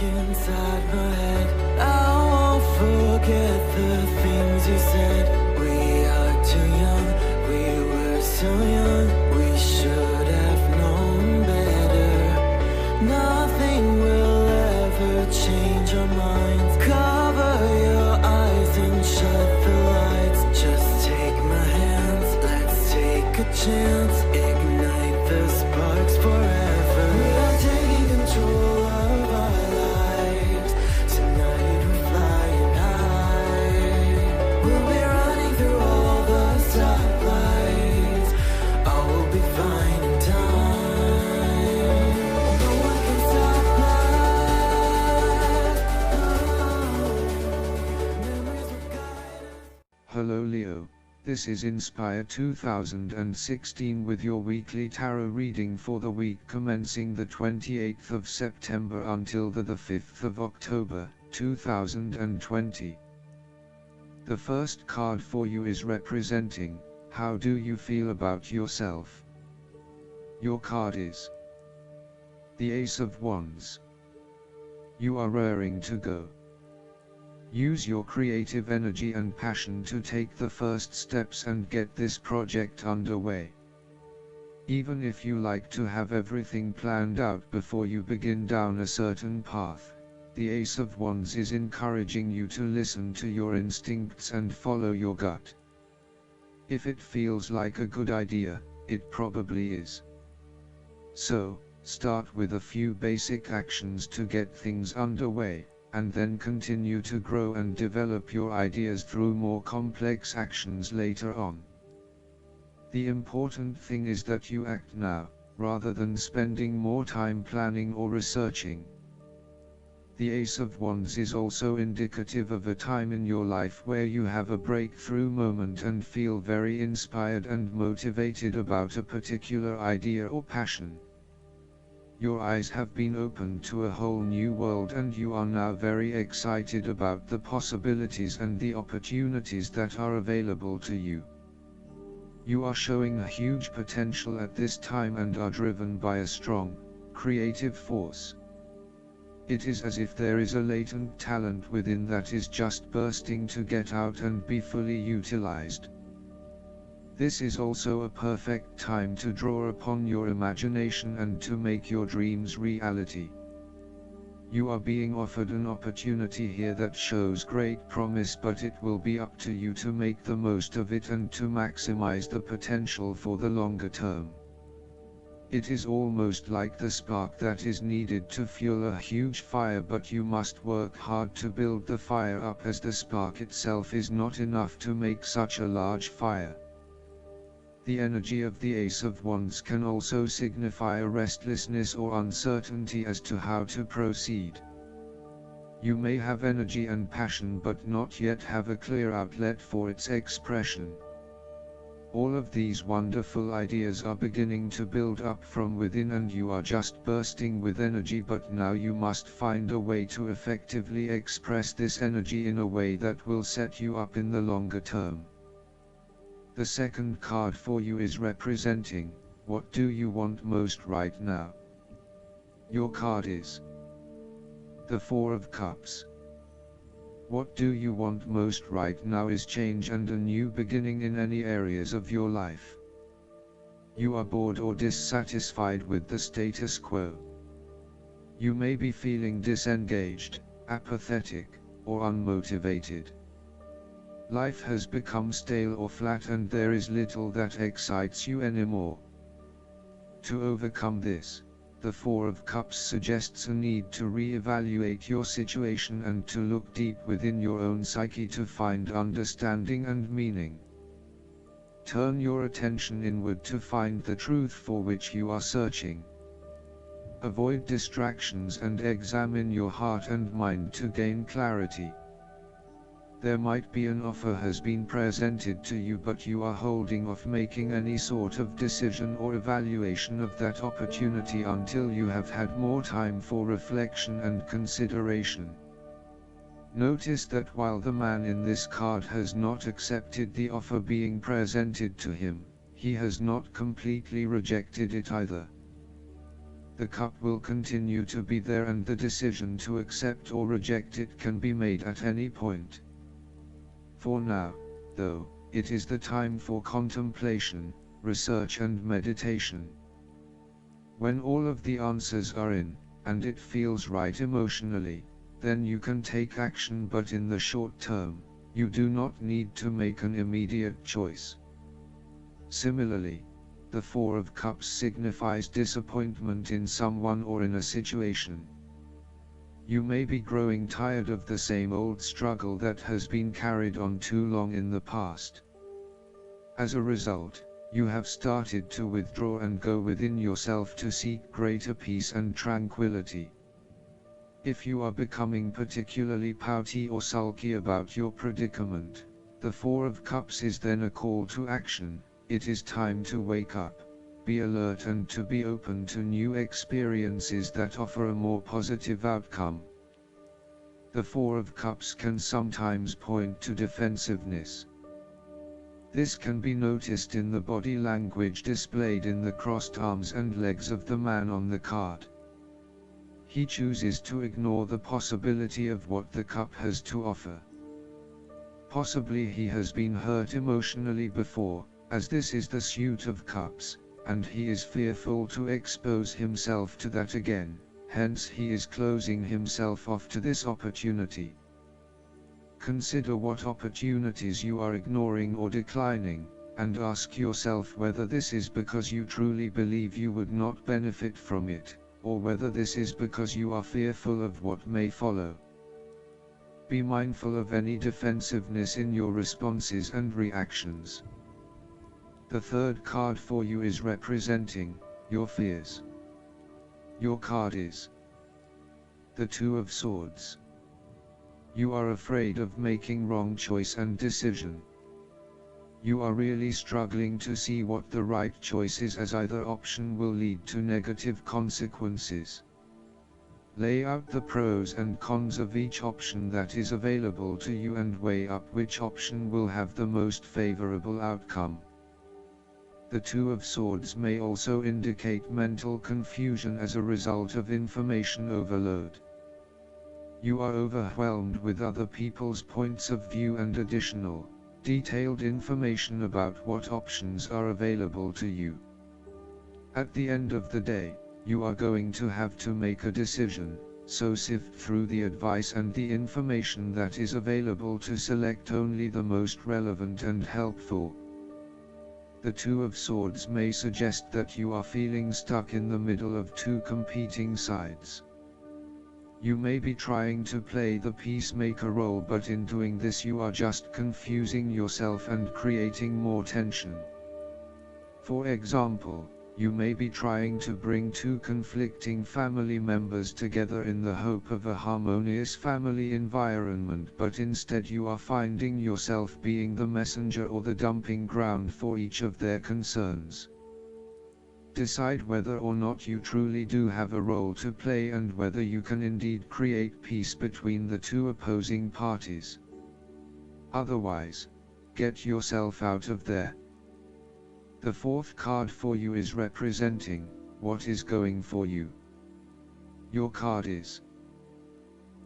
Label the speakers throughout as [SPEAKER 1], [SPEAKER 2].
[SPEAKER 1] look inside my head, I won't forget the things you said. We are too young, we were so young, we should have known better. Nothing will ever change our minds. Cover your eyes and shut the lights. Just take my hands, let's take a chance. Ignite the sparks forever. We are taking control of our lives. Tonight we're flying high. We'll be running through all the stoplights. All will be fine in time. No one can stop us. Memories will guide us.
[SPEAKER 2] Hello Leo, this is Inspire 2016 with your weekly tarot reading for the week commencing the 28th of September until the 5th of October, 2020. The first card for you is representing, how do you feel about yourself? Your card is the Ace of Wands. You are raring to go. Use your creative energy and passion to take the first steps and get this project underway. Even if you like to have everything planned out before you begin down a certain path, the Ace of Wands is encouraging you to listen to your instincts and follow your gut. If it feels like a good idea, it probably is. So, start with a few basic actions to get things underway, and then continue to grow and develop your ideas through more complex actions later on. The important thing is that you act now, rather than spending more time planning or researching. The Ace of Wands is also indicative of a time in your life where you have a breakthrough moment and feel very inspired and motivated about a particular idea or passion. Your eyes have been opened to a whole new world and you are now very excited about the possibilities and the opportunities that are available to you. You are showing a huge potential at this time and are driven by a strong, creative force. It is as if there is a latent talent within that is just bursting to get out and be fully utilized. This is also a perfect time to draw upon your imagination and to make your dreams reality. You are being offered an opportunity here that shows great promise, but it will be up to you to make the most of it and to maximize the potential for the longer term. It is almost like the spark that is needed to fuel a huge fire, but you must work hard to build the fire up, as the spark itself is not enough to make such a large fire. The energy of the Ace of Wands can also signify a restlessness or uncertainty as to how to proceed. You may have energy and passion but not yet have a clear outlet for its expression. All of these wonderful ideas are beginning to build up from within and you are just bursting with energy, but now you must find a way to effectively express this energy in a way that will set you up in the longer term. The second card for you is representing, what do you want most right now? Your card is the Four of Cups. What do you want most right now is change and a new beginning in any areas of your life. You are bored or dissatisfied with the status quo. You may be feeling disengaged, apathetic, or unmotivated. Life has become stale or flat and there is little that excites you anymore. To overcome this, the Four of Cups suggests a need to re-evaluate your situation and to look deep within your own psyche to find understanding and meaning. Turn your attention inward to find the truth for which you are searching. Avoid distractions and examine your heart and mind to gain clarity. There might be an offer has been presented to you, but you are holding off making any sort of decision or evaluation of that opportunity until you have had more time for reflection and consideration. Notice that while the man in this card has not accepted the offer being presented to him, he has not completely rejected it either. the cup will continue to be there and the decision to accept or reject it can be made at any point. For now, though, it is the time for contemplation, research and meditation. When all of the answers are in, and it feels right emotionally, then you can take action, but in the short term, you do not need to make an immediate choice. Similarly, the Four of Cups signifies disappointment in someone or in a situation. You may be growing tired of the same old struggle that has been carried on too long in the past. As a result, you have started to withdraw and go within yourself to seek greater peace and tranquility. If you are becoming particularly pouty or sulky about your predicament, the Four of Cups is then a call to action. It is time to wake up, be alert and to be open to new experiences that offer a more positive outcome. The Four of Cups can sometimes point to defensiveness. This can be noticed in the body language displayed in the crossed arms and legs of the man on the card. He chooses to ignore the possibility of what the cup has to offer. Possibly he has been hurt emotionally before, as this is the suit of cups, and he is fearful to expose himself to that again, hence he is closing himself off to this opportunity. Consider what opportunities you are ignoring or declining, and ask yourself whether this is because you truly believe you would not benefit from it, or whether this is because you are fearful of what may follow. Be mindful of any defensiveness in your responses and reactions. The third card for you is representing your fears. Your card is the Two of Swords. You are afraid of making wrong choice and decision. You are really struggling to see what the right choice is, as either option will lead to negative consequences. Lay out the pros and cons of each option that is available to you and weigh up which option will have the most favorable outcome. The Two of Swords may also indicate mental confusion as a result of information overload. You are overwhelmed with other people's points of view and additional, detailed information about what options are available to you. At the end of the day, you are going to have to make a decision, so sift through the advice and the information that is available to select only the most relevant and helpful. The Two of Swords may suggest that you are feeling stuck in the middle of two competing sides. You may be trying to play the peacemaker role, but in doing this you are just confusing yourself and creating more tension. For example, you may be trying to bring two conflicting family members together in the hope of a harmonious family environment, but instead you are finding yourself being the messenger or the dumping ground for each of their concerns. Decide whether or not you truly do have a role to play and whether you can indeed create peace between the two opposing parties. Otherwise, get yourself out of there. The fourth card for you is representing what is going for you. Your card is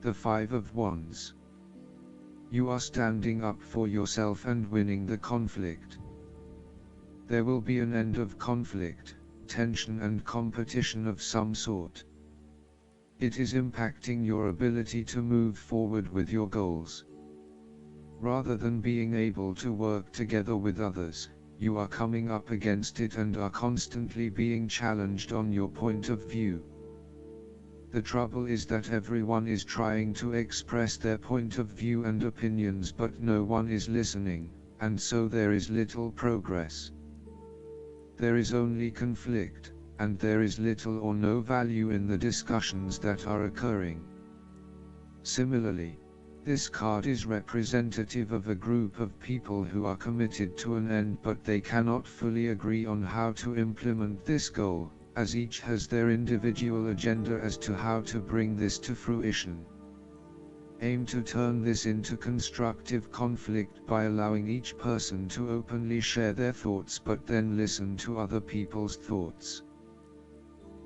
[SPEAKER 2] the Five of Wands. You are standing up for yourself and winning the conflict. There will be an end of conflict, tension and competition of some sort. It is impacting your ability to move forward with your goals. Rather than being able to work together with others, you are coming up against it and are constantly being challenged on your point of view. The trouble is that everyone is trying to express their point of view and opinions, but no one is listening, and so there is little progress. There is only conflict, and there is little or no value in the discussions that are occurring. Similarly, this card is representative of a group of people who are committed to an end, but they cannot fully agree on how to implement this goal, as each has their individual agenda as to how to bring this to fruition. Aim to turn this into constructive conflict by allowing each person to openly share their thoughts, but then listen to other people's thoughts.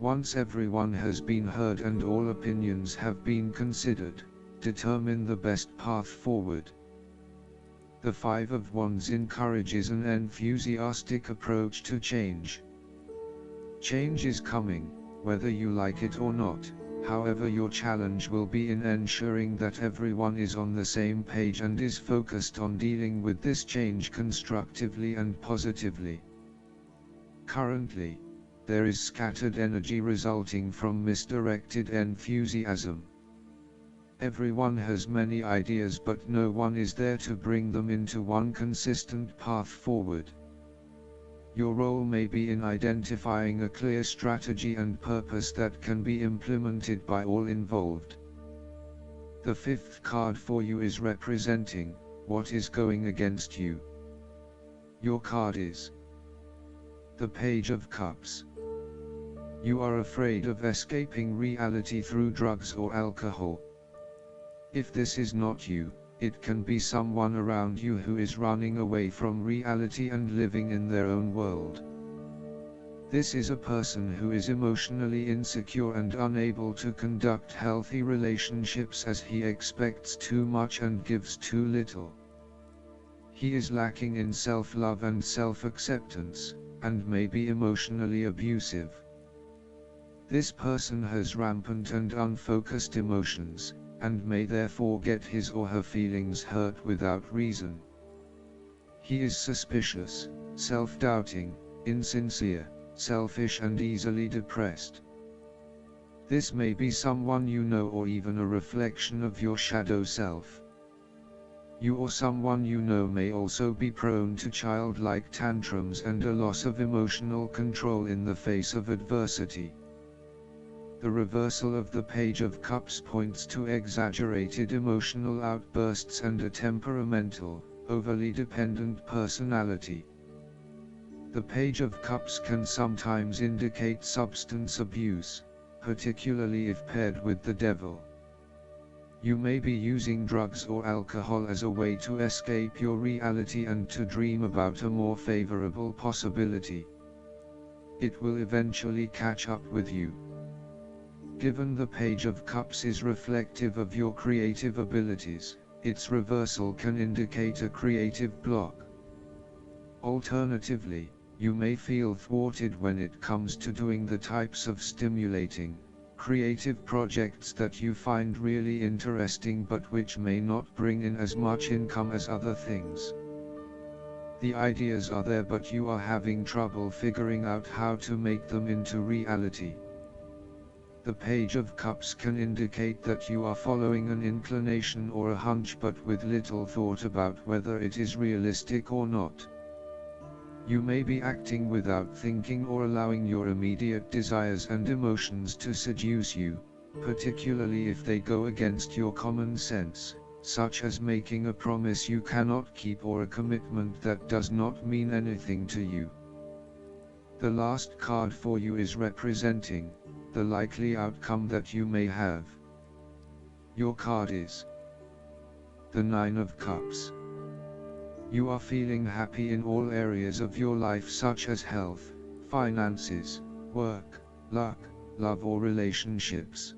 [SPEAKER 2] Once everyone has been heard and all opinions have been considered, determine the best path forward. The Five of Wands encourages an enthusiastic approach to change. Change is coming, whether you like it or not. However, your challenge will be in ensuring that everyone is on the same page and is focused on dealing with this change constructively and positively. Currently, there is scattered energy resulting from misdirected enthusiasm. Everyone has many ideas, but no one is there to bring them into one consistent path forward. Your role may be in identifying a clear strategy and purpose that can be implemented by all involved. The fifth card for you is representing what is going against you. Your card is the Page of Cups. You are afraid of escaping reality through drugs or alcohol. If this is not you, it can be someone around you who is running away from reality and living in their own world. This is a person who is emotionally insecure and unable to conduct healthy relationships as he expects too much and gives too little. He is lacking in self-love and self-acceptance, and may be emotionally abusive. This person has rampant and unfocused emotions, and may therefore get his or her feelings hurt without reason. He is suspicious, self-doubting, insincere, selfish and easily depressed. This may be someone you know or even a reflection of your shadow self. You or someone you know may also be prone to childlike tantrums and a loss of emotional control in the face of adversity. The reversal of the Page of Cups points to exaggerated emotional outbursts and a temperamental, overly dependent personality. The Page of Cups can sometimes indicate substance abuse, particularly if paired with the devil. You may be using drugs or alcohol as a way to escape your reality and to dream about a more favorable possibility. It will eventually catch up with you. Given the Page of Cups is reflective of your creative abilities, its reversal can indicate a creative block. Alternatively, you may feel thwarted when it comes to doing the types of stimulating, creative projects that you find really interesting but which may not bring in as much income as other things. The ideas are there, but you are having trouble figuring out how to make them into reality. The Page of Cups can indicate that you are following an inclination or a hunch but with little thought about whether it is realistic or not. You may be acting without thinking or allowing your immediate desires and emotions to seduce you, particularly if they go against your common sense, such as making a promise you cannot keep or a commitment that does not mean anything to you. The last card for you is representing the likely outcome that you may have. Your card is the Nine of Cups. You are feeling happy in all areas of your life such as health, finances, work, luck, love or relationships.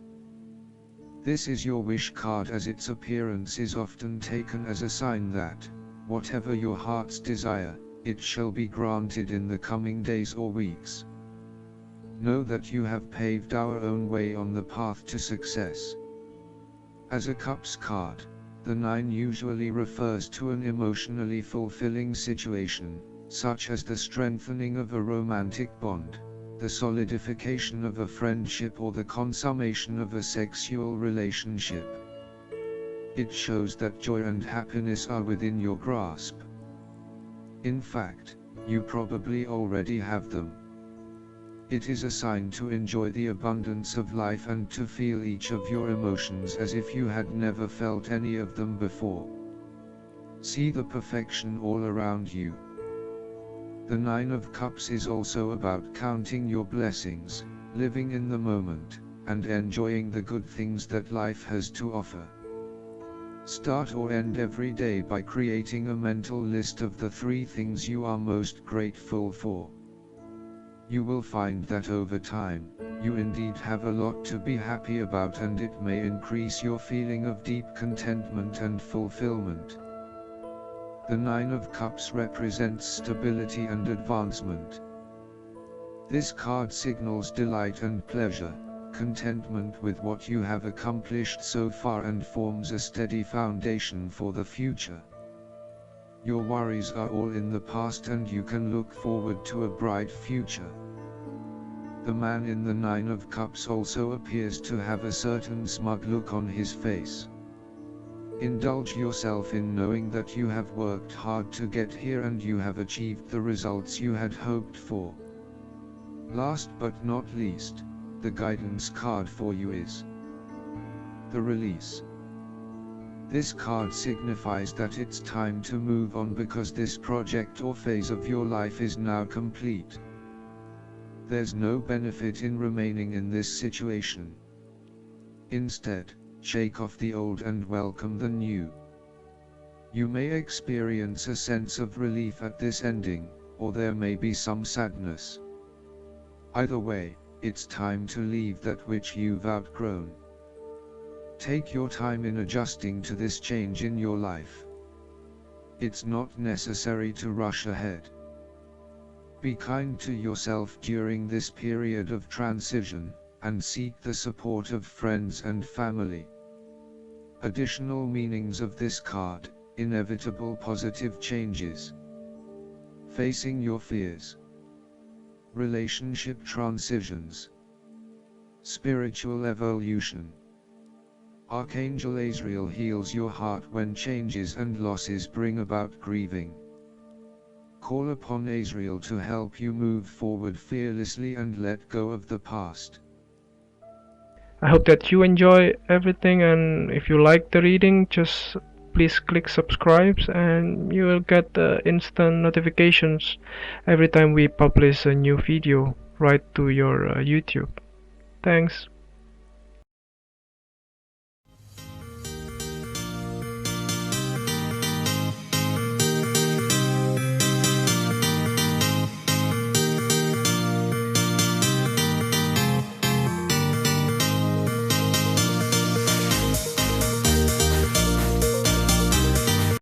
[SPEAKER 2] This is your wish card, as its appearance is often taken as a sign that, whatever your heart's desire, it shall be granted in the coming days or weeks. Know that you have paved our own way on the path to success. As a Cups card, the 9 usually refers to an emotionally fulfilling situation, such as the strengthening of a romantic bond, the solidification of a friendship or the consummation of a sexual relationship. It shows that joy and happiness are within your grasp. In fact, you probably already have them. It is a sign to enjoy the abundance of life and to feel each of your emotions as if you had never felt any of them before. See the perfection all around you. The 9 of Cups is also about counting your blessings, living in the moment, and enjoying the good things that life has to offer. Start or end every day by creating a mental list of the 3 things you are most grateful for. You will find that over time, you indeed have a lot to be happy about, and it may increase your feeling of deep contentment and fulfillment. The Nine of Cups represents stability and advancement. This card signals delight and pleasure, contentment with what you have accomplished so far, and forms a steady foundation for the future. Your worries are all in the past and you can look forward to a bright future. The man in the Nine of Cups also appears to have a certain smug look on his face. Indulge yourself in knowing that you have worked hard to get here and you have achieved the results you had hoped for. Last but not least, the guidance card for you is the Release. This card signifies that it's time to move on because this project or phase of your life is now complete. There's no benefit in remaining in this situation. Instead, shake off the old and welcome the new. You may experience a sense of relief at this ending, or there may be some sadness. Either way, it's time to leave that which you've outgrown. Take your time in adjusting to this change in your life. It's not necessary to rush ahead. Be kind to yourself during this period of transition, and seek the support of friends and family. Additional meanings of this card: inevitable positive changes, facing your fears, relationship transitions, spiritual evolution. Archangel Azrael heals your heart when changes and losses bring about grieving. Call upon Azrael to help you move forward fearlessly and let go of the past.
[SPEAKER 3] I hope that you enjoy everything, and if you like the reading, just please click subscribe and you will get instant notifications every time we publish a new video right to your YouTube. Thanks.